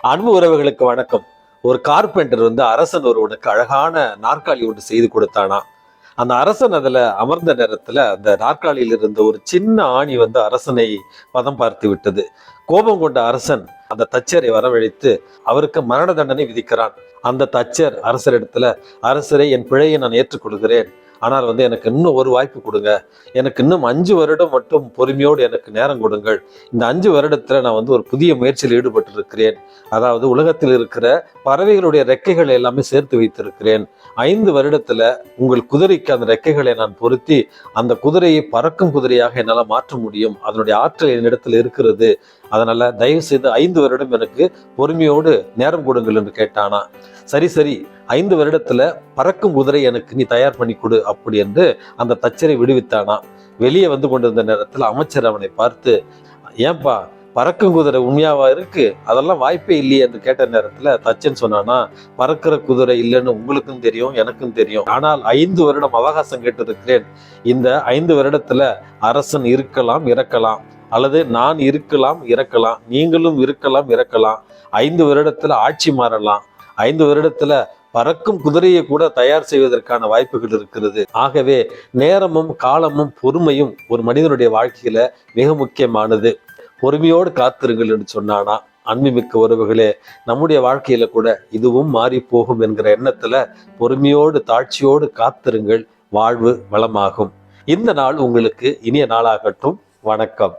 அன்பு உறவுகளுக்கு வணக்கம். ஒரு கார்பெண்டர் அரசன் ஒருவனுக்கு அழகான நாற்காலி ஒன்று செய்து கொடுத்தானா. அந்த அரசன் அதுல அமர்ந்த நேரத்துல அந்த நாற்காலியில் இருந்த ஒரு சின்ன ஆணி அரசனை பதம் பார்த்து விட்டது. கோபம் கொண்ட அரசன் அந்த தச்சரை வரவழைத்து அவருக்கு மரண தண்டனை விதிக்கிறான். அந்த தச்சர் அரசரிடத்துல, அரசரை, என் பிழையை நான் ஏற்றுக்கொள்கிறேன், ஆனால் எனக்கு இன்னும் ஒரு வாய்ப்பு கொடுங்க, எனக்கு இன்னும் 5 வருடம் மட்டும் பொறுமையோடு எனக்கு நேரம் கொடுங்கள். இந்த 5 வருடத்துல நான் ஒரு புதிய முயற்சியில் ஈடுபட்டு இருக்கிறேன். அதாவது உலகத்தில் இருக்கிற பறவைகளுடைய ரெக்கைகளை எல்லாமே சேர்த்து வைத்திருக்கிறேன். 5 வருடத்துல உங்கள் குதிரைக்கு அந்த ரெக்கைகளை நான் பொருத்தி அந்த குதிரையை பறக்கும் குதிரையாக என்னால் மாற்ற முடியும். அதனுடைய ஆற்றல் என்னிடத்தில் இருக்கிறது. அதனால தயவு செய்து 5 வருடம் எனக்கு பொறுமையோடு நேரம் கொடுங்கள் என்று கேட்டானா. சரி 5 வருடத்துல பறக்கும் குதிரை எனக்கு நீ தயார் பண்ணி கொடு அப்படி என்று அந்த தச்சரை விடுவித்தானா. வெளியே கொண்டிருந்த நேரத்தில் அமைச்சர் அவனை பார்த்து, ஏன்பா பறக்கும் குதிரை உண்மையாவா இருக்கு, அதெல்லாம் வாய்ப்பே இல்லையே என்று கேட்ட நேரத்துல தச்சன் சொன்னானா, பறக்கிற குதிரை இல்லைன்னு உங்களுக்கும் தெரியும், எனக்கும் தெரியும். ஆனால் 5 வருடம் அவகாசம் கேட்டிருக்கிறேன். இந்த 5 வருடத்துல அரசன் இருக்கலாம், இறக்கலாம், அல்லது நான் இருக்கலாம், இறக்கலாம், நீங்களும் இருக்கலாம், இறக்கலாம். 5 வருடத்துல ஆட்சி மாறலாம். 5 வருடத்துல பறக்கும் குதிரையை கூட தயார் செய்வதற்கான வாய்ப்புகள் இருக்கிறது. ஆகவே நேரமும் காலமும் பொறுமையும் ஒரு மனிதனுடைய வாழ்க்கையில மிக முக்கியமானது. பொறுமையோடு காத்திருங்கள் என்று சொன்னானா. அன்புமிக்க உறவுகளே, நம்முடைய வாழ்க்கையில கூட இதுவும் மாறி போகும் என்கிற எண்ணத்துல பொறுமையோடு தாட்சியோடு காத்திருங்கள். வாழ்வு வளமாகும். இந்த நாள் உங்களுக்கு இனிய நாளாகட்டும். வணக்கம்.